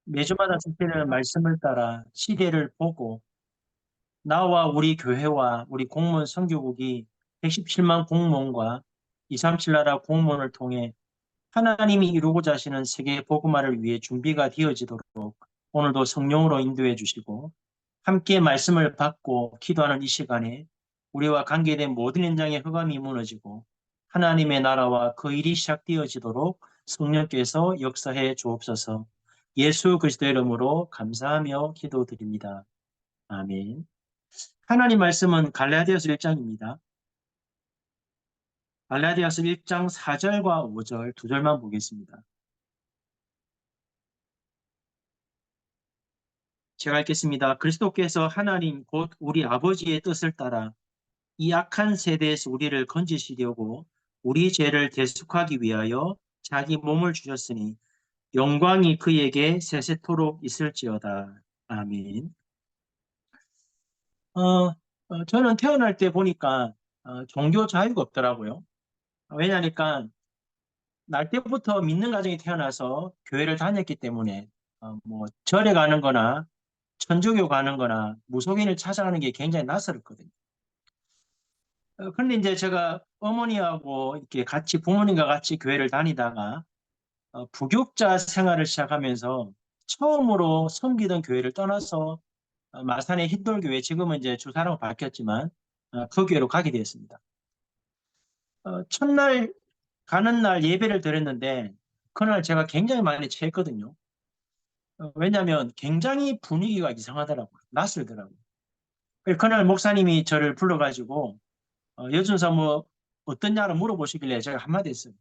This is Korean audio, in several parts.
매주마다 주시는 말씀을 따라 시대를 보고 나와 우리 교회와 우리 공무원 선교국이 117만 공무원과 237 나라 공무원을 통해 하나님이 이루고자 하시는 세계 복음화를 위해 준비가 되어지도록 오늘도 성령으로 인도해 주시고 함께 말씀을 받고 기도하는 이 시간에 우리와 관계된 모든 현장의 흑암이 무너지고 하나님의 나라와 그 일이 시작되어지도록 성령께서 역사해 주옵소서. 예수 그리스도의 이름으로 감사하며 기도드립니다. 아멘. 하나님 말씀은 갈라디아서 1장입니다. 갈라디아서 1장 4절과 5절 두 절만 보겠습니다. 제가 읽겠습니다. 그리스도께서 하나님 곧 우리 아버지의 뜻을 따라 이 악한 세대에서 우리를 건지시려고 우리 죄를 대속하기 위하여 자기 몸을 주셨으니 영광이 그에게 세세토록 있을지어다. 아멘. 저는 태어날 때 보니까 종교 자유가 없더라고요. 왜냐하니까 날 때부터 믿는 가정에 태어나서 교회를 다녔기 때문에 뭐 절에 가는 거나 천주교 가는 거나 무속인을 찾아가는 게 굉장히 낯설었거든요. 그런데 이제 제가 어머니하고 이렇게 같이 부모님과 같이 교회를 다니다가 부교육자 생활을 시작하면서 처음으로 섬기던 교회를 떠나서 마산의 흰돌교회, 지금은 이제 주사라고 바뀌었지만 그 교회로 가게 되었습니다. 첫날 가는 날 예배를 드렸는데 그날 제가 굉장히 많이 취했거든요. 왜냐하면 굉장히 분위기가 이상하더라고요. 낯설더라고요. 그래서 그날 목사님이 저를 불러가지고 여준서 뭐 어떻냐고 물어보시길래 제가 한마디 했어요.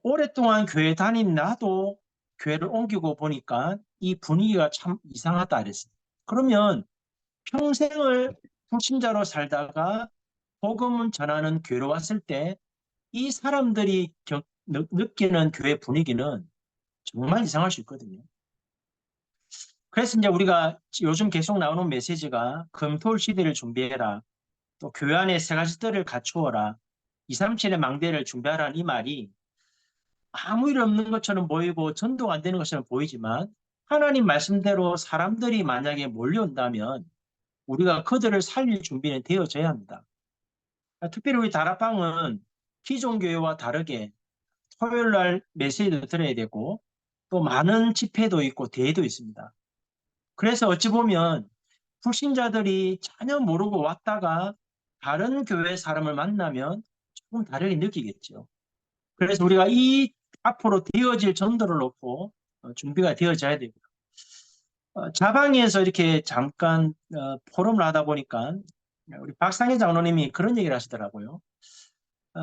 오랫동안 교회 다닌 나도 교회를 옮기고 보니까 이 분위기가 참 이상하다 그랬어요. 그러면 평생을 불신자로 살다가 복음을 전하는 교회로 왔을 때 이 사람들이 느끼는 교회 분위기는 정말 이상할 수 있거든요. 그래서 이제 우리가 요즘 계속 나오는 메시지가 금토일 시대를 준비해라. 또 교회 안에 세 가지 뜰을 갖추어라. 237의 망대를 준비하라는 이 말이 아무 일 없는 것처럼 보이고 전도가 안 되는 것처럼 보이지만 하나님 말씀대로 사람들이 만약에 몰려온다면 우리가 그들을 살릴 준비는 되어져야 합니다. 특별히 우리 다락방은 기존 교회와 다르게 토요일 날 메시지도 들어야 되고 또 많은 집회도 있고 대회도 있습니다. 그래서 어찌 보면 불신자들이 전혀 모르고 왔다가 다른 교회 사람을 만나면 조금 다르게 느끼겠죠. 그래서 우리가 이 앞으로 되어질 전도를 놓고 준비가 되어져야 되고요. 자방에서 이렇게 잠깐 포럼을 하다 보니까 우리 박상희 장로님이 그런 얘기를 하시더라고요.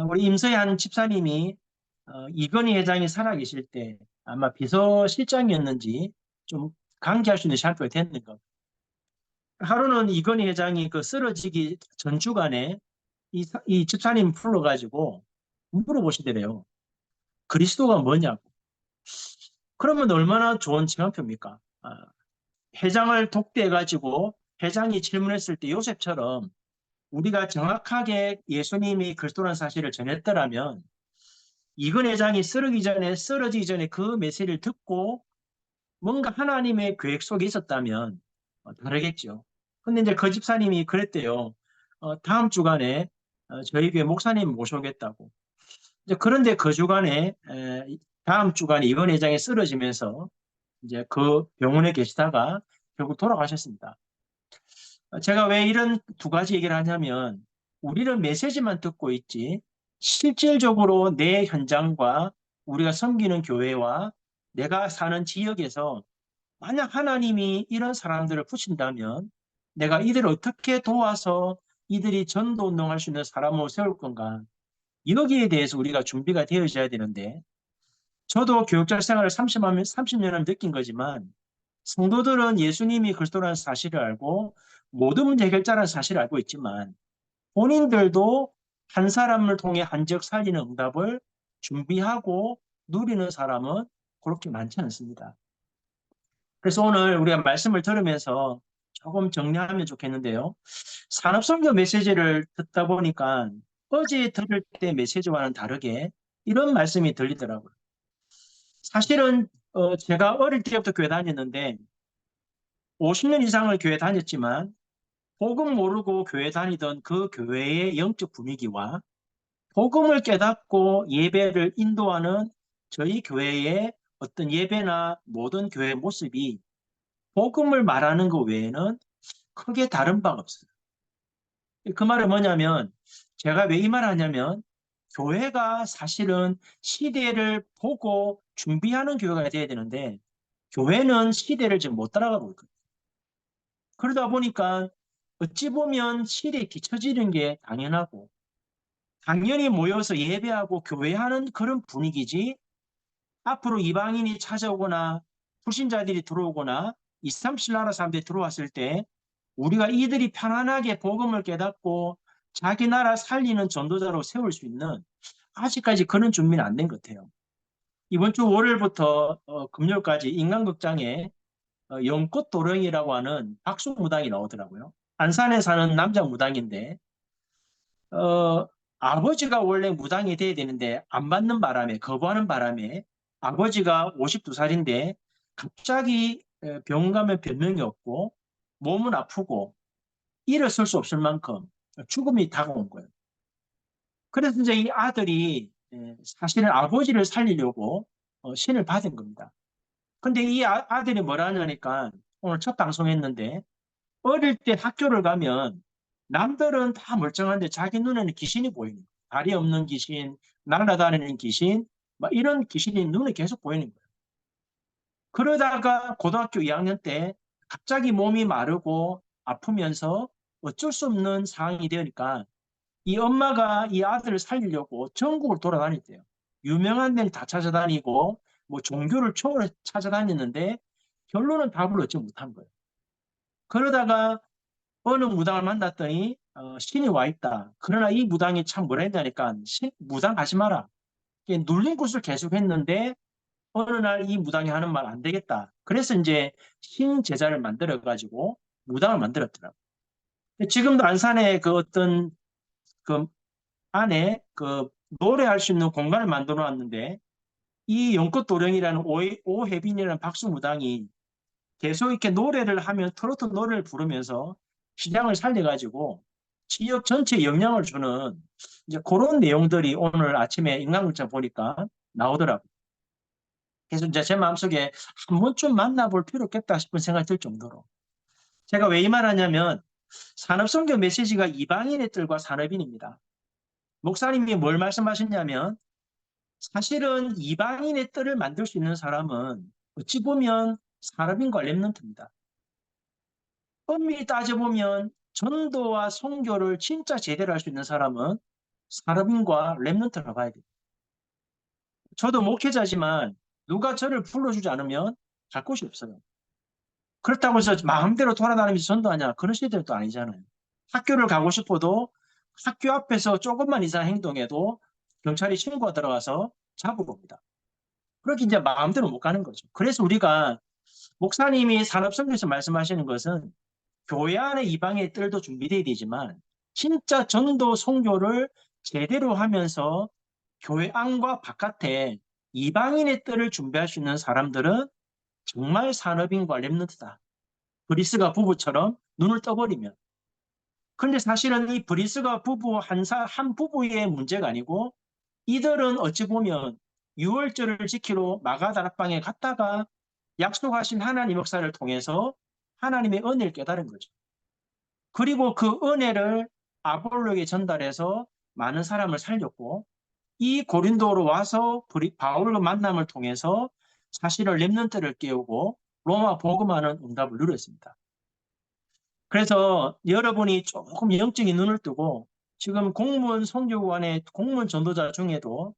우리 임서한 집사님이 이건희 회장이 살아계실 때 아마 비서실장이었는지 좀 강제할 수 있는 샤프가 됐는가. 하루는 이건희 회장이 그 쓰러지기 전 주간에 이 집사님 불러가지고 물어보시더래요. 그리스도가 뭐냐고. 그러면 얼마나 좋은 시간표입니까? 회장을 독대해가지고 회장이 질문했을 때 요셉처럼 우리가 정확하게 예수님이 그리스도라는 사실을 전했더라면 이건 회장이 쓰러지기 전에 그 메시지를 듣고 뭔가 하나님의 계획 속에 있었다면 다르겠죠. 근데 이제 그 집사님이 그랬대요. 다음 주간에 저희 교회 목사님 모셔오겠다고. 이제 그런데 그 주간에 다음 주간에 이번 회장이 쓰러지면서 이제 그 병원에 계시다가 결국 돌아가셨습니다. 제가 왜 이런 두 가지 얘기를 하냐면 우리는 메시지만 듣고 있지 실질적으로 내 현장과 우리가 섬기는 교회와 내가 사는 지역에서 만약 하나님이 이런 사람들을 붙인다면 내가 이들을 어떻게 도와서 이들이 전도 운동할 수 있는 사람으로 세울 건가? 여기에 대해서 우리가 준비가 되어져야 되는데 저도 교육자 생활을 30년을 느낀 거지만 성도들은 예수님이 그리스도라는 사실을 알고 모든 문제 해결자라는 사실을 알고 있지만 본인들도 한 사람을 통해 한 지역 살리는 응답을 준비하고 누리는 사람은 그렇게 많지 않습니다. 그래서 오늘 우리가 말씀을 들으면서 조금 정리하면 좋겠는데요. 산업선교 메시지를 듣다 보니까 어제 들을 때 메시지와는 다르게 이런 말씀이 들리더라고요. 사실은 제가 어릴 때부터 교회 다녔는데 50년 이상을 교회 다녔지만 복음 모르고 교회 다니던 그 교회의 영적 분위기와 복음을 깨닫고 예배를 인도하는 저희 교회의 어떤 예배나 모든 교회 모습이 복음을 말하는 것 외에는 크게 다른 바가 없어요. 그 말은 뭐냐면 제가 왜 이 말 하냐면 교회가 사실은 시대를 보고 준비하는 교회가 돼야 되는데 교회는 시대를 지금 못 따라가고 있거든요. 그러다 보니까 어찌 보면 시대에 뒤처지는 게 당연하고 당연히 모여서 예배하고 교회하는 그런 분위기지 앞으로 이방인이 찾아오거나 불신자들이 들어오거나 이스라엘 나라 사람들이 들어왔을 때 우리가 이들이 편안하게 복음을 깨닫고 자기 나라 살리는 전도자로 세울 수 있는 아직까지 그런 준비는 안 된 것 같아요. 이번 주 월요일부터 금요일까지 인간극장에 연꽃 도령이라고 하는 박수 무당이 나오더라고요. 안산에 사는 남자 무당인데 어, 아버지가 원래 무당이 돼야 되는데 안 받는 바람에 거부하는 바람에 아버지가 52살인데 갑자기 병원 가면 변명이 없고 몸은 아프고 일어설 수 없을 만큼 죽음이 다가온 거예요. 그래서 이제 이 아들이 사실은 아버지를 살리려고 신을 받은 겁니다. 근데 이 아들이 뭐라 하냐니까 오늘 첫 방송했는데 어릴 때 학교를 가면 남들은 다 멀쩡한데 자기 눈에는 귀신이 보이는 거예요. 다리 없는 귀신, 날아다니는 귀신, 막 이런 귀신이 눈에 계속 보이는 거예요. 그러다가 고등학교 2학년 때 갑자기 몸이 마르고 아프면서 어쩔 수 없는 상황이 되니까 이 엄마가 이 아들을 살리려고 전국을 돌아다녔대요. 유명한 데는 다 찾아다니고 뭐 종교를 초월해 찾아다녔는데 결론은 답을 얻지 못한 거예요. 그러다가 어느 무당을 만났더니 신이 와 있다. 그러나 이 무당이 참 뭐라 했냐니까 무당 가지 마라. 눌린 곳을 계속 했는데 어느 날 이 무당이 하는 말 안 되겠다. 그래서 이제 신 제자를 만들어 가지고 무당을 만들었더라고. 지금도 안산에 그 어떤 그 안에 그 노래할 수 있는 공간을 만들어 놨는데 이 연꽃도령이라는 오혜빈이라는 박수 무당이 계속 이렇게 노래를 하면 트로트 노래를 부르면서 시장을 살려가지고 지역 전체에 영향을 주는 이제 그런 내용들이 오늘 아침에 인간극장 보니까 나오더라고요. 그래서 이제 제 마음속에 한 번쯤 만나볼 필요 없겠다 싶은 생각이 들 정도로. 제가 왜 이 말하냐면 산업선교 메시지가 이방인의 뜰과 산업인입니다. 목사님이 뭘 말씀하셨냐면 사실은 이방인의 뜰을 만들 수 있는 사람은 어찌 보면 산업인과 랩런트입니다. 엄밀히 따져보면 전도와 선교를 진짜 제대로 할 수 있는 사람은 산업인과 랩런트라고 봐야 돼요. 저도 목회자지만 누가 저를 불러주지 않으면 갈 곳이 없어요. 그렇다고 해서 마음대로 돌아다니면서 전도하냐? 그런 시대도 아니잖아요. 학교를 가고 싶어도 학교 앞에서 조금만 이상 행동해도 경찰이 신고가 들어가서 잡으러 옵니다. 그렇게 이제 마음대로 못 가는 거죠. 그래서 우리가 목사님이 산업선교에서 말씀하시는 것은 교회 안에 이방의 뜰도 준비되어야 되지만 진짜 전도 선교를 제대로 하면서 교회 안과 바깥에 이방인의 뜰을 준비할 수 있는 사람들은 정말 산업인과 랩런트다. 브리스가 부부처럼 눈을 떠버리면. 그런데 사실은 이 브리스가 부부 한 부부의 문제가 아니고 이들은 어찌 보면 유월절을 지키러 마가다락방에 갔다가 약속하신 하나님 역사를 통해서 하나님의 은혜를 깨달은 거죠. 그리고 그 은혜를 아볼로에게 전달해서 많은 사람을 살렸고 이 고린도로 와서 바울과 만남을 통해서 사실은 렘넌트를 깨우고 로마 복음하는 응답을 누렸습니다. 그래서 여러분이 조금 영적인 눈을 뜨고 지금 공무원 선교관의 공무원 전도자 중에도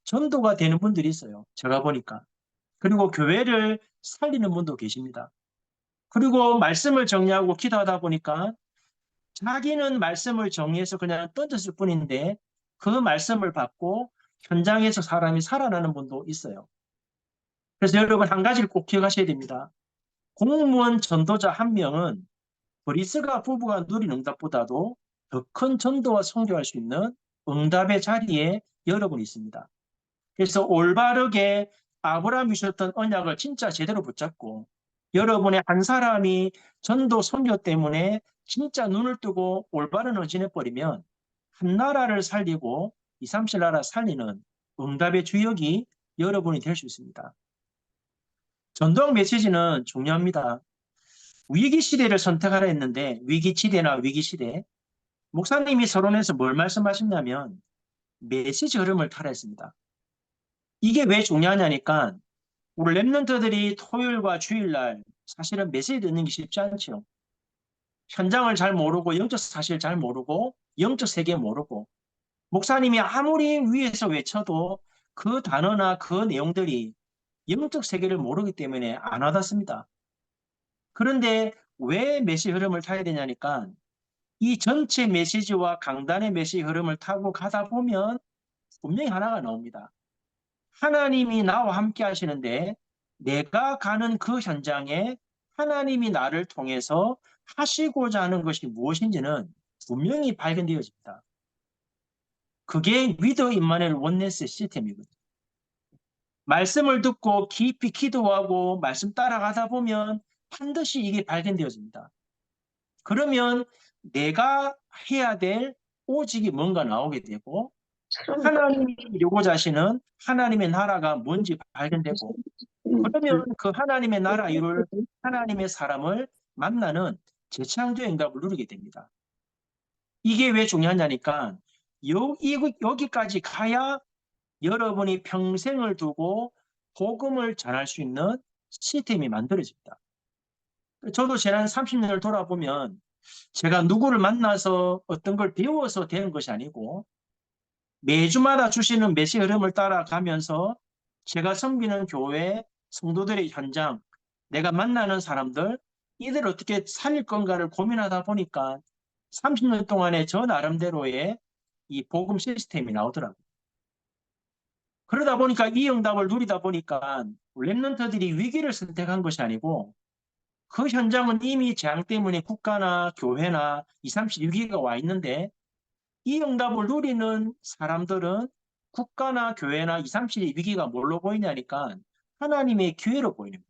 전도가 되는 분들이 있어요. 제가 보니까. 그리고 교회를 살리는 분도 계십니다. 그리고 말씀을 정리하고 기도하다 보니까 자기는 말씀을 정리해서 그냥 던졌을 뿐인데 그 말씀을 받고 현장에서 사람이 살아나는 분도 있어요. 그래서 여러분 한 가지를 꼭 기억하셔야 됩니다. 공무원 전도자 한 명은 브리스가 부부가 누린 응답보다도 더 큰 전도와 선교할 수 있는 응답의 자리에 여러분이 있습니다. 그래서 올바르게 아브라함이 주셨던 언약을 진짜 제대로 붙잡고 여러분의 한 사람이 전도 선교 때문에 진짜 눈을 뜨고 올바른 의지를 버리면 한 나라를 살리고 2, 30 나라 살리는 응답의 주역이 여러분이 될 수 있습니다. 전도학 메시지는 중요합니다. 위기 시대를 선택하라 했는데 위기 지대나 위기 시대 목사님이 서론에서 뭘 말씀하셨냐면 메시지 흐름을 타라 했습니다. 이게 왜 중요하냐니까 우리 랩런트들이 토요일과 주일날 사실은 메시지 듣는 게 쉽지 않죠. 현장을 잘 모르고 영적 사실 잘 모르고 영적 세계 모르고 목사님이 아무리 위에서 외쳐도 그 단어나 그 내용들이 영적 세계를 모르기 때문에 안 와닿습니다. 그런데 왜 메시지 흐름을 타야 되냐니까 이 전체 메시지와 강단의 메시지 흐름을 타고 가다 보면 분명히 하나가 나옵니다. 하나님이 나와 함께 하시는데 내가 가는 그 현장에 하나님이 나를 통해서 하시고자 하는 것이 무엇인지는 분명히 발견되어집니다. 그게 위더 임마누엘 원네스 시스템이거든요. 말씀을 듣고 깊이 기도하고 말씀 따라가다 보면 반드시 이게 발견되어집니다. 그러면 내가 해야 될 오직이 뭔가 나오게 되고 하나님이 이루고자 하시는 하나님의 나라가 뭔지 발견되고 그러면 그 하나님의 나라 이룰 하나님의 사람을 만나는 재창조의 응답을 누리게 됩니다. 이게 왜 중요하냐니까 여기까지 가야 여러분이 평생을 두고 복음을 전할 수 있는 시스템이 만들어집니다. 저도 지난 30년을 돌아보면 제가 누구를 만나서 어떤 걸 배워서 되는 것이 아니고 매주마다 주시는 메시지 흐름을 따라가면서 제가 섬기는 교회, 성도들의 현장, 내가 만나는 사람들, 이들 어떻게 살릴 건가를 고민하다 보니까 30년 동안에 저 나름대로의 이 복음 시스템이 나오더라고요. 그러다 보니까 이 응답을 누리다 보니까 랩런트들이 위기를 선택한 것이 아니고 그 현장은 이미 재앙 때문에 국가나 교회나 2, 30 위기가 와 있는데 이 응답을 누리는 사람들은 국가나 교회나 2, 30의 위기가 뭘로 보이냐니까 하나님의 기회로 보이는 거예요.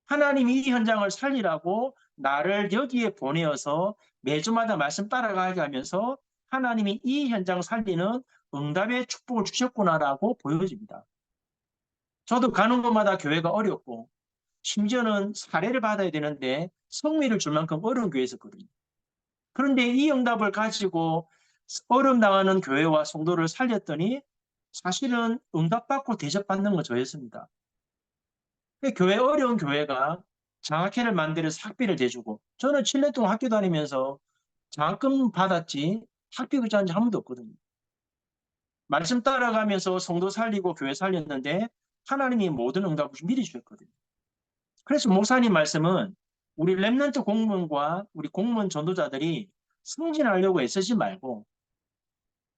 하나님이 이 현장을 살리라고 나를 여기에 보내어서 매주마다 말씀 따라가게 하면서 하나님이 이 현장 살리는 응답의 축복을 주셨구나라고 보여집니다. 저도 가는 곳마다 교회가 어렵고 심지어는 사례를 받아야 되는데 성미를 줄 만큼 어려운 교회에 있었거든요. 그런데 이 응답을 가지고 어려움 당하는 교회와 성도를 살렸더니 사실은 응답받고 대접받는 건 저였습니다. 교회 어려운 교회가 장학회를 만들어서 학비를 대주고 저는 7년 동안 학교 다니면서 장학금 받았지 학비 그자한 지 한 번도 없거든요. 말씀 따라가면서 성도 살리고 교회 살렸는데 하나님이 모든 응답을 미리 주셨거든요. 그래서 목사님 말씀은 우리 랩런트 공무원과 우리 공무원 전도자들이 승진하려고 애쓰지 말고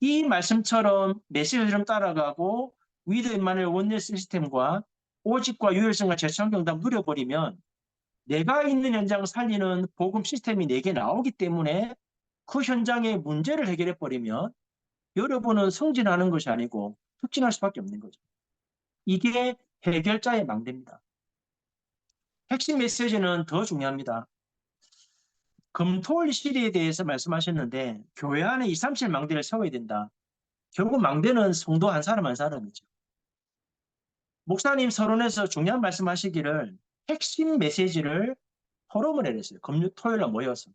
이 말씀처럼 메시지를 따라가고 위드 임마누엘 원네 시스템과 오직과 유일성과 재창경답 누려버리면 내가 있는 현장 살리는 복음 시스템이 내게 나오기 때문에 그 현장의 문제를 해결해 버리면 여러분은 승진하는 것이 아니고 흑진할 수밖에 없는 거죠. 이게 해결자의 망대입니다. 핵심 메시지는 더 중요합니다. 금토일 시리에 대해서 말씀하셨는데 교회 안에 2, 3, 7 망대를 세워야 된다. 결국 망대는 성도 한 사람 한 사람이죠. 목사님 서론에서 중요한 말씀하시기를 핵심 메시지를 포럼을 해냈어요. 토요일 날 모여서.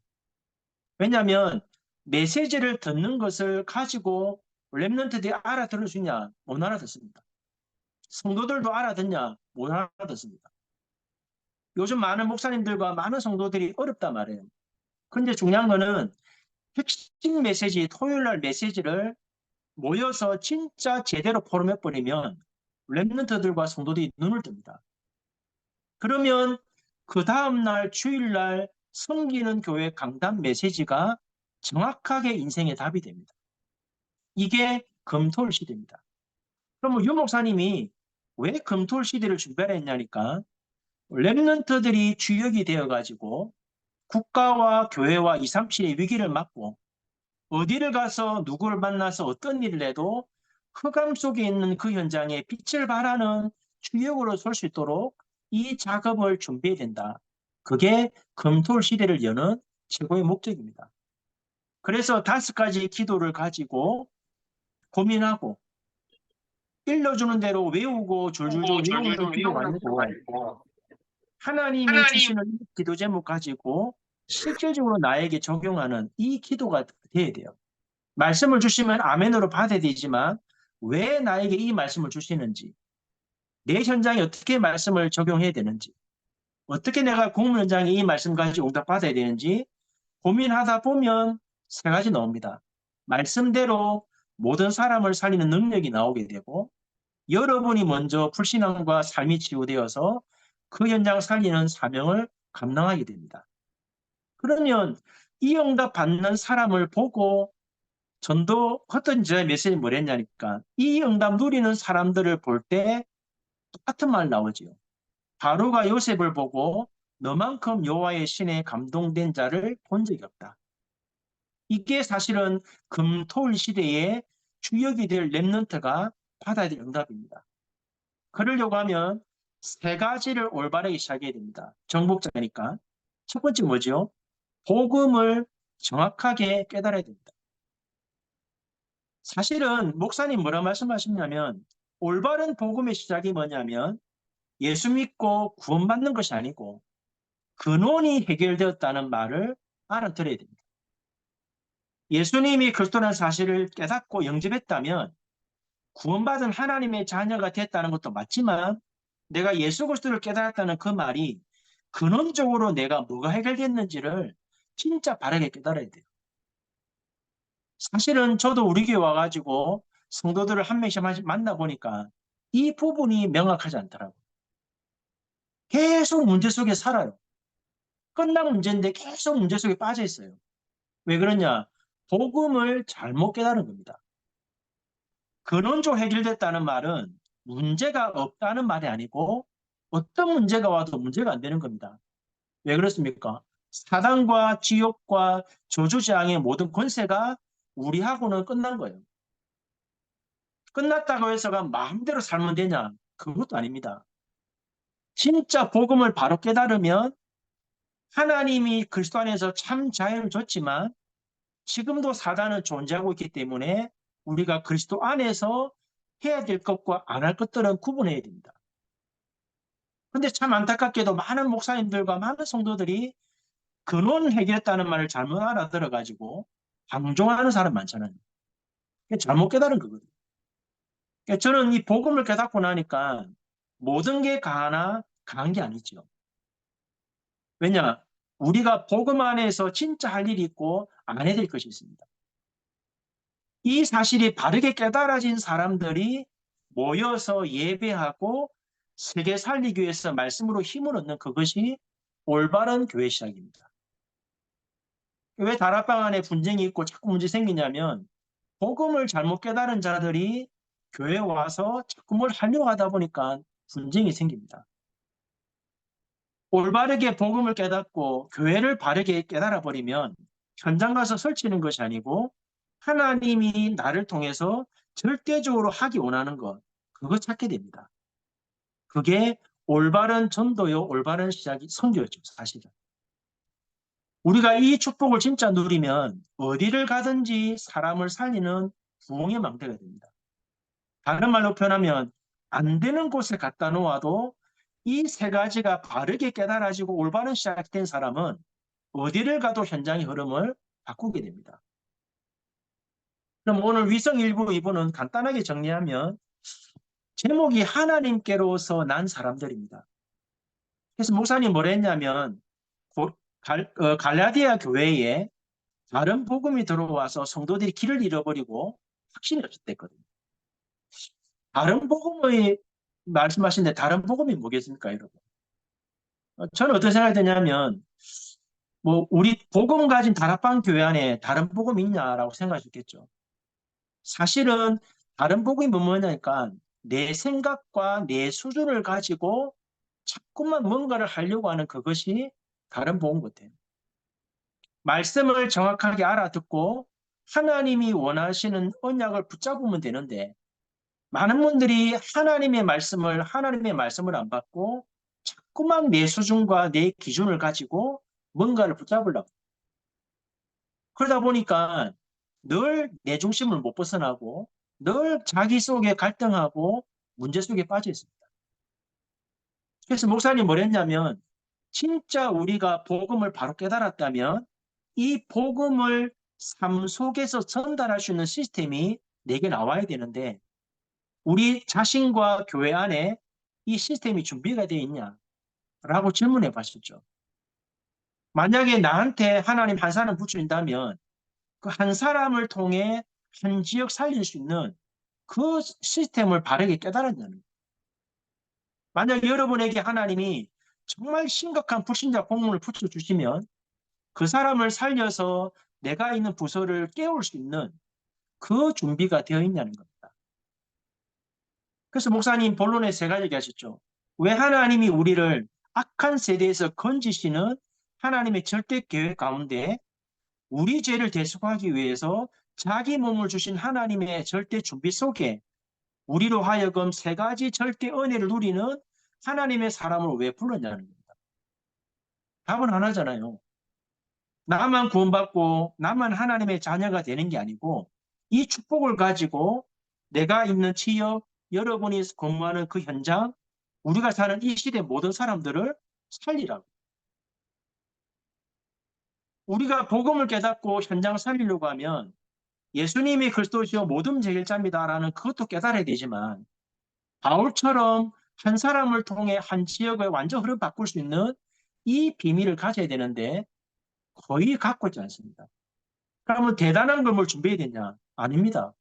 왜냐하면 메시지를 듣는 것을 가지고 랩런트들이 알아들을 수 있냐? 못 알아듣습니다. 성도들도 알아듣냐? 못 알아듣습니다. 요즘 많은 목사님들과 많은 성도들이 어렵단 말이에요. 그런데 중요한 거는 핵심 메시지, 토요일 날 메시지를 모여서 진짜 제대로 포럼해버리면 랩런트들과 성도들이 눈을 뜹니다. 그러면 그 다음날 주일날 섬기는 교회 강단 메시지가 정확하게 인생의 답이 됩니다. 이게 금토일 시대입니다. 그러면 유 목사님이 왜 금토일 시대를 준비하라 했냐니까 랩런트들이 주역이 되어가지고 국가와 교회와 2, 3, 7의 위기를 막고 어디를 가서 누구를 만나서 어떤 일을 해도 흑암 속에 있는 그 현장에 빛을 발하는 주역으로 설 수 있도록 이 작업을 준비해야 된다. 그게 금토일 시대를 여는 최고의 목적입니다. 그래서 5가지 기도를 가지고 고민하고 일러주는 대로 외우고 줄줄줄 외우는 기도가 아니고 하나님이 주시는 이 기도 제목 가지고 실질적으로 나에게 적용하는 이 기도가 돼야 돼요. 말씀을 주시면 아멘으로 받아야 되지만 왜 나에게 이 말씀을 주시는지, 내 현장에 어떻게 말씀을 적용해야 되는지, 어떻게 내가 공무 현장에 이 말씀 가지고 응답받아야 되는지 고민하다 보면 3가지 나옵니다. 말씀대로 모든 사람을 살리는 능력이 나오게 되고, 여러분이 먼저 불신앙과 삶이 치유되어서 그 현장을 살리는 사명을 감당하게 됩니다. 그러면 이 응답 받는 사람을 보고 전도 어떤 저의 메시지 뭐랬냐니까, 이 응답 누리는 사람들을 볼 때 똑같은 말 나오죠. 바로가 요셉을 보고 너만큼 여호와의 신에 감동된 자를 본 적이 없다. 이게 사실은 금토일 시대의 주역이 될 렘넌트가 받아야 될 응답입니다. 그러려고 하면 3가지를 올바르게 시작해야 됩니다. 정복자니까. 첫 번째 뭐죠? 복음을 정확하게 깨달아야 됩니다. 사실은 목사님 뭐라 말씀하셨냐면 올바른 복음의 시작이 뭐냐면 예수 믿고 구원받는 것이 아니고 근원이 해결되었다는 말을 알아들어야 됩니다. 예수님이 그리스도라는 사실을 깨닫고 영접했다면 구원받은 하나님의 자녀가 됐다는 것도 맞지만 내가 예수 그리스도를 깨달았다는 그 말이 근원적으로 내가 뭐가 해결됐는지를 진짜 바르게 깨달아야 돼요. 사실은 저도 우리 교회 와가지고 성도들을 한 명씩 만나보니까 이 부분이 명확하지 않더라고요. 계속 문제 속에 살아요. 끝난 문제인데 계속 문제 속에 빠져 있어요. 왜 그러냐? 복음을 잘못 깨달은 겁니다. 근원적으로 해결됐다는 말은 문제가 없다는 말이 아니고 어떤 문제가 와도 문제가 안 되는 겁니다. 왜 그렇습니까? 사단과 지옥과 저주재앙의 모든 권세가 우리하고는 끝난 거예요. 끝났다고 해서가 마음대로 살면 되냐? 그것도 아닙니다. 진짜 복음을 바로 깨달으면 하나님이 그리스도 안에서 참 자유를 줬지만 지금도 사단은 존재하고 있기 때문에 우리가 그리스도 안에서 해야 될 것과 안 할 것들은 구분해야 됩니다. 근데 참 안타깝게도 많은 목사님들과 많은 성도들이 근원 해결했다는 말을 잘못 알아들어가지고 방종하는 사람 많잖아요. 잘못 깨달은 거거든요. 저는 이 복음을 깨닫고 나니까 모든 게 강한 게 아니죠. 왜냐? 우리가 복음 안에서 진짜 할 일이 있고 안 해야 될 것이 있습니다. 이 사실이 바르게 깨달아진 사람들이 모여서 예배하고 세계 살리기 위해서 말씀으로 힘을 얻는 그것이 올바른 교회 시작입니다. 왜 다락방 안에 분쟁이 있고 자꾸 문제 생기냐면 복음을 잘못 깨달은 자들이 교회에 와서 자꾸 뭘 하려고 하다 보니까 분쟁이 생깁니다. 올바르게 복음을 깨닫고 교회를 바르게 깨달아 버리면 현장 가서 설치는 것이 아니고 하나님이 나를 통해서 절대적으로 하기 원하는 것, 그거 찾게 됩니다. 그게 올바른 전도요, 올바른 시작이 선교죠, 사실은. 우리가 이 축복을 진짜 누리면 어디를 가든지 사람을 살리는 부흥의 망대가 됩니다. 다른 말로 표현하면 안 되는 곳에 갖다 놓아도 이 3가지가 바르게 깨달아지고 올바른 시작된 사람은 어디를 가도 현장의 흐름을 바꾸게 됩니다. 그럼 오늘 위성 1부, 2부는 간단하게 정리하면 제목이 하나님께로서 난 사람들입니다. 그래서 목사님 뭐라 했냐면 갈라디아 교회에 다른 복음이 들어와서 성도들이 길을 잃어버리고 확신이 없었댔거든요. 다른 복음의 말씀하시는데 다른 복음이 뭐겠습니까, 여러분? 저는 어떤 생각이 드냐면 뭐 우리 복음 가진 다락방 교회 안에 다른 복음이 있냐라고 생각할 수 있겠죠. 사실은 다른 복음이 뭐냐니까 내 생각과 내 수준을 가지고 자꾸만 뭔가를 하려고 하는 그것이 다른 복음 같아요. 말씀을 정확하게 알아듣고 하나님이 원하시는 언약을 붙잡으면 되는데 많은 분들이 하나님의 말씀을 안 받고 자꾸만 내 수준과 내 기준을 가지고 뭔가를 붙잡으려고. 그러다 보니까 늘 내 중심을 못 벗어나고 늘 자기 속에 갈등하고 문제 속에 빠져 있습니다. 그래서 목사님 뭐랬냐면 진짜 우리가 복음을 바로 깨달았다면 이 복음을 삶 속에서 전달할 수 있는 시스템이 내게 나와야 되는데 우리 자신과 교회 안에 이 시스템이 준비가 되어 있냐? 라고 질문해 봤었죠. 만약에 나한테 하나님 한 사람 붙인다면 그 한 사람을 통해 한 지역 살릴 수 있는 그 시스템을 바르게 깨달았냐는 거예요. 만약 여러분에게 하나님이 정말 심각한 불신자 공문을 붙여주시면 그 사람을 살려서 내가 있는 부서를 깨울 수 있는 그 준비가 되어 있냐는 겁니다. 그래서 목사님 본론에 세 가지 얘기하셨죠. 왜 하나님이 우리를 악한 세대에서 건지시는 하나님의 절대 계획 가운데 우리 죄를 대속하기 위해서 자기 몸을 주신 하나님의 절대 준비 속에 우리로 하여금 세 가지 절대 은혜를 누리는 하나님의 사람을 왜 불렀냐는 겁니다. 답은 하나잖아요. 나만 구원받고 나만 하나님의 자녀가 되는 게 아니고 이 축복을 가지고 내가 있는 지역, 여러분이 근무하는 그 현장, 우리가 사는 이 시대 모든 사람들을 살리라고. 우리가 복음을 깨닫고 현장을 살리려고 하면 예수님이 그리스도시요 모든 해결자입니다라는 그것도 깨달아야 되지만 바울처럼 한 사람을 통해 한 지역을 완전 흐름 바꿀 수 있는 이 비밀을 가져야 되는데 거의 갖고 있지 않습니다. 그러면 대단한 걸 뭘 준비해야 되냐? 아닙니다.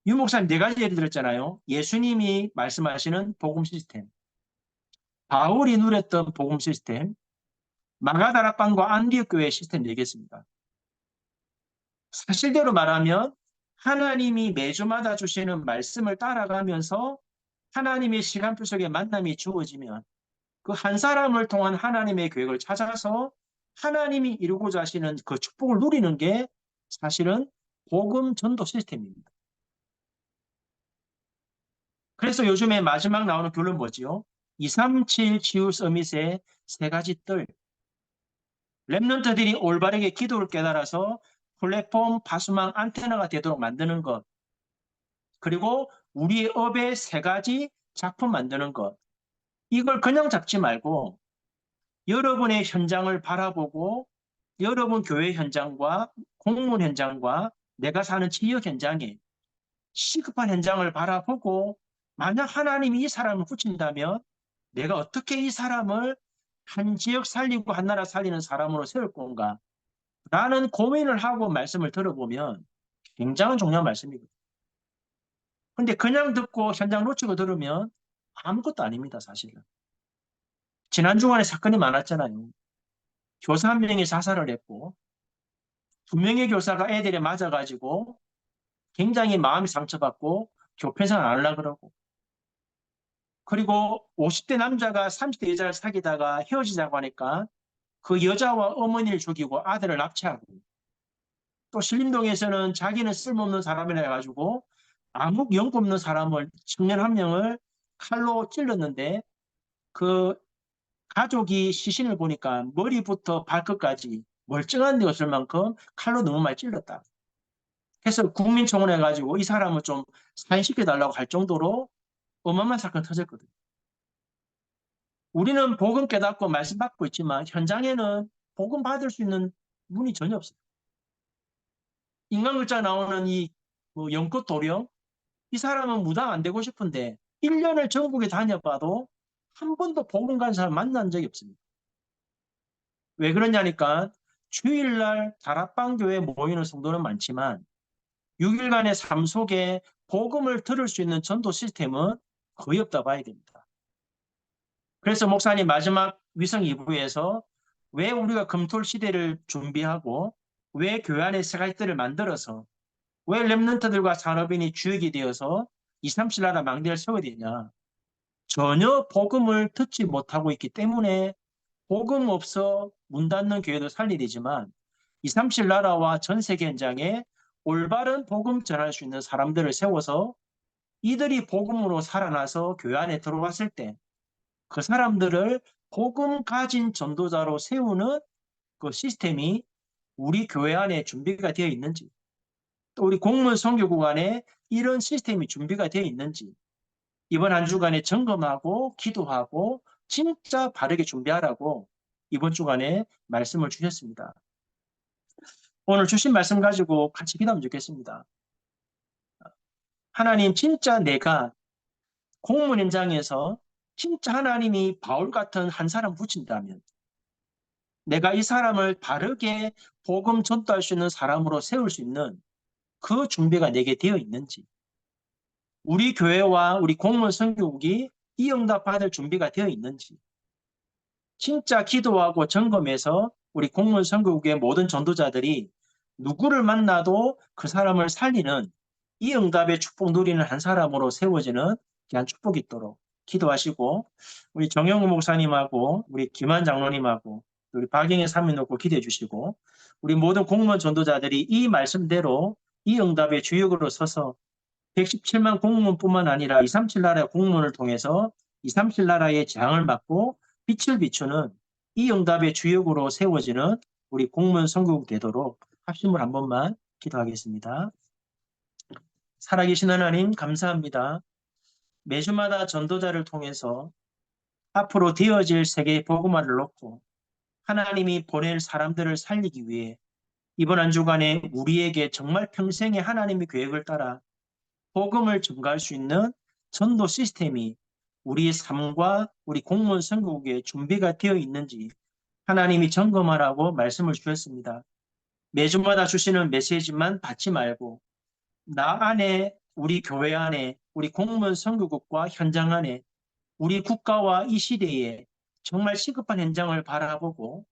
유 목사님 네 가지 예를 들었잖아요. 예수님이 말씀하시는 복음 시스템, 바울이 누렸던 복음 시스템, 마가다락방과 안디옥 교회 시스템 얘기했습니다. 사실대로 말하면 하나님이 매주마다 주시는 말씀을 따라가면서 하나님의 시간표 속에 만남이 주어지면 그 한 사람을 통한 하나님의 계획을 찾아서 하나님이 이루고자 하시는 그 축복을 누리는 게 사실은 복음 전도 시스템입니다. 그래서 요즘에 마지막 나오는 결론 뭐지요? 237 지우 서밋의 세 가지 뜰. 랩런트들이 올바르게 기도를 깨달아서 플랫폼 파수망 안테나가 되도록 만드는 것. 그리고 우리의 업의 세 가지 작품 만드는 것. 이걸 그냥 잡지 말고 여러분의 현장을 바라보고 여러분 교회 현장과 공무원 현장과 내가 사는 지역 현장에 시급한 현장을 바라보고 만약 하나님이 이 사람을 붙인다면 내가 어떻게 이 사람을 한 지역 살리고 한 나라 살리는 사람으로 세울 건가? 라는 고민을 하고 말씀을 들어보면 굉장히 중요한 말씀이거든요. 근데 그냥 듣고 현장 놓치고 들으면 아무것도 아닙니다, 사실은. 지난 주간에 사건이 많았잖아요. 교사 한 명이 자살을 했고, 두 명의 교사가 애들에 맞아가지고 굉장히 마음이 상처받고 교편생활 안 하려고 그러고, 그리고 50대 남자가 30대 여자를 사귀다가 헤어지자고 하니까 그 여자와 어머니를 죽이고 아들을 납치하고, 또 신림동에서는 자기는 쓸모없는 사람이라 해가지고 아무 영도 없는 사람을, 청년 한 명을 칼로 찔렀는데 그 가족이 시신을 보니까 머리부터 발끝까지 멀쩡한 데 없을 만큼 칼로 너무 많이 찔렀다. 그래서 국민청원 해가지고 이 사람을 좀 사인시켜달라고 할 정도로 어마어마한 사건이 터졌거든요. 우리는 복음 깨닫고 말씀 받고 있지만 현장에는 복음 받을 수 있는 문이 전혀 없어요. 인간극장 나오는 이 연꽃 도령, 이 사람은 무당 안 되고 싶은데 1년을 전국에 다녀봐도 한 번도 복음 간 사람 만난 적이 없습니다. 왜 그러냐니까 주일날 다락방 교회에 모이는 성도는 많지만 6일간의 삶 속에 복음을 들을 수 있는 전도 시스템은 거의 없다 봐야 됩니다. 그래서 목사님 마지막 위성 2부에서 왜 우리가 금토 시대를 준비하고 왜 교회 안에 세가지들을 만들어서 왜 랩런트들과 산업인이 주역이 되어서 237 나라 망대를 세워야 되냐. 전혀 복음을 듣지 못하고 있기 때문에 복음 없어 문 닫는 교회도 살려야 되지만 237 나라와 전 세계 현장에 올바른 복음 전할 수 있는 사람들을 세워서 이들이 복음으로 살아나서 교회 안에 들어왔을 때 그 사람들을 복음 가진 전도자로 세우는 그 시스템이 우리 교회 안에 준비가 되어 있는지, 또 우리 공무원 선교국 안에 이런 시스템이 준비가 되어 있는지 이번 한 주간에 점검하고 기도하고 진짜 바르게 준비하라고 이번 주간에 말씀을 주셨습니다. 오늘 주신 말씀 가지고 같이 기도하면 좋겠습니다. 하나님, 진짜 내가 공무원 현장에서 진짜 하나님이 바울 같은 한 사람 붙인다면 내가 이 사람을 바르게 복음 전도할 수 있는 사람으로 세울 수 있는 그 준비가 내게 되어 있는지, 우리 교회와 우리 공무원 선교국이 이 응답 받을 준비가 되어 있는지 진짜 기도하고 점검해서 우리 공무원 선교국의 모든 전도자들이 누구를 만나도 그 사람을 살리는 이 응답의 축복 누리는 한 사람으로 세워지는 귀한 축복이 있도록 기도하시고, 우리 정영우 목사님하고 우리 김한 장로님하고 우리 박영애 사모님 놓고 기도해 주시고, 우리 모든 공무원 전도자들이 이 말씀대로 이 응답의 주역으로 서서 117만 공무원뿐만 아니라 237 나라의 공무원을 통해서 237 나라의 재앙을 막고 빛을 비추는 이 응답의 주역으로 세워지는 우리 공무원 선교국 되도록 합심을 한 번만 기도하겠습니다. 살아계신 하나님, 감사합니다. 매주마다 전도자를 통해서 앞으로 되어질 세계의 복음화를 놓고 하나님이 보낼 사람들을 살리기 위해 이번 한 주간에 우리에게 정말 평생의 하나님의 계획을 따라 복음을 전가할 수 있는 전도 시스템이 우리의 삶과 우리 공무원 선교국에 준비가 되어 있는지 하나님이 점검하라고 말씀을 주셨습니다. 매주마다 주시는 메시지만 받지 말고 나 안에, 우리 교회 안에, 우리 공무원 선교국과 현장 안에 우리 국가와 이 시대에 정말 시급한 현장을 바라보고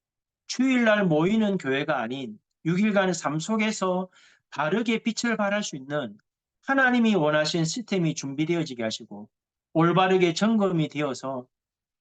주일날 모이는 교회가 아닌 6일간의 삶 속에서 바르게 빛을 발할 수 있는 하나님이 원하신 시스템이 준비되어지게 하시고 올바르게 점검이 되어서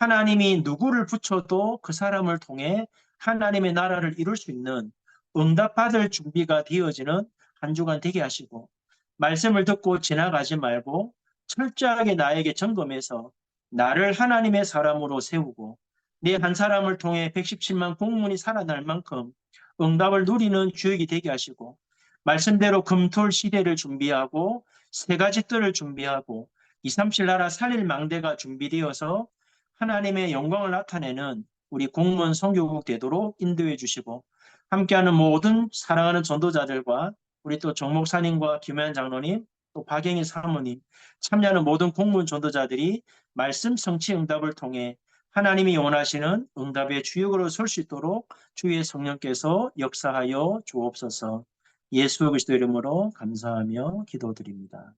하나님이 누구를 붙여도 그 사람을 통해 하나님의 나라를 이룰 수 있는 응답받을 준비가 되어지는 한 주간 되게 하시고, 말씀을 듣고 지나가지 말고 철저하게 나에게 점검해서 나를 하나님의 사람으로 세우고 내 한 사람을 통해 117만 공문이 살아날 만큼 응답을 누리는 주역이 되게 하시고, 말씀대로 금토일 시대를 준비하고 세 가지 뜰을 준비하고 237 나라 살릴 망대가 준비되어서 하나님의 영광을 나타내는 우리 공무원 선교국 되도록 인도해 주시고, 함께하는 모든 사랑하는 전도자들과 우리 또 정 목사님과 김현 장로님, 또 박영희 사모님, 참여하는 모든 공무원 전도자들이 말씀 성취 응답을 통해 하나님이 원하시는 응답의 주역으로 설 수 있도록 주의 성령께서 역사하여 주옵소서. 예수 그리스도 이름으로 감사하며 기도드립니다.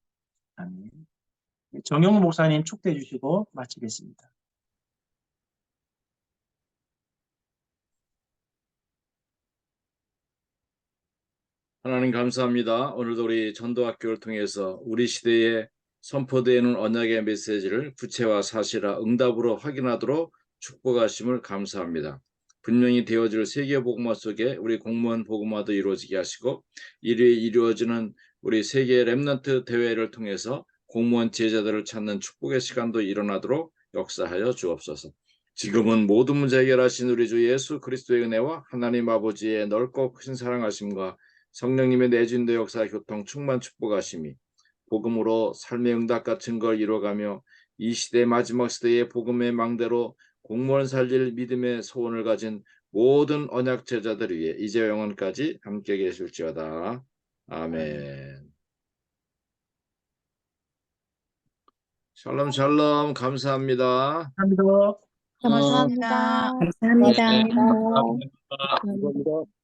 아멘. 정영우 목사님 축도해 주시고 마치겠습니다. 하나님 감사합니다. 오늘도 우리 전도학교를 통해서 우리 시대에 선포되는 언약의 메시지를 구체와 사실화 응답으로 확인하도록 축복하심을 감사합니다. 분명히 되어질 세계 복음화 속에 우리 공무원 복음화도 이루어지게 하시고, 이리 이루어지는 우리 세계 렘넌트 대회를 통해서 공무원 제자들을 찾는 축복의 시간도 일어나도록 역사하여 주옵소서. 지금은 모든 문제 해결하신 우리 주 예수 그리스도의 은혜와 하나님 아버지의 넓고 크신 사랑하심과 성령님의 내주인도 역사 교통 충만 축복하심이 복음으로 삶의 응답과 증거를 이루어가며 이 시대 마지막 시대의 복음의 망대로 공무원 살릴 믿음의 소원을 가진 모든 언약 제자들 위해 이제 영원까지 함께 계실지어다. 아멘. 샬롬 샬롬. 감사합니다. 감사합니다. 감사합니다. 감사합니다. 감사합니다. 감사합니다.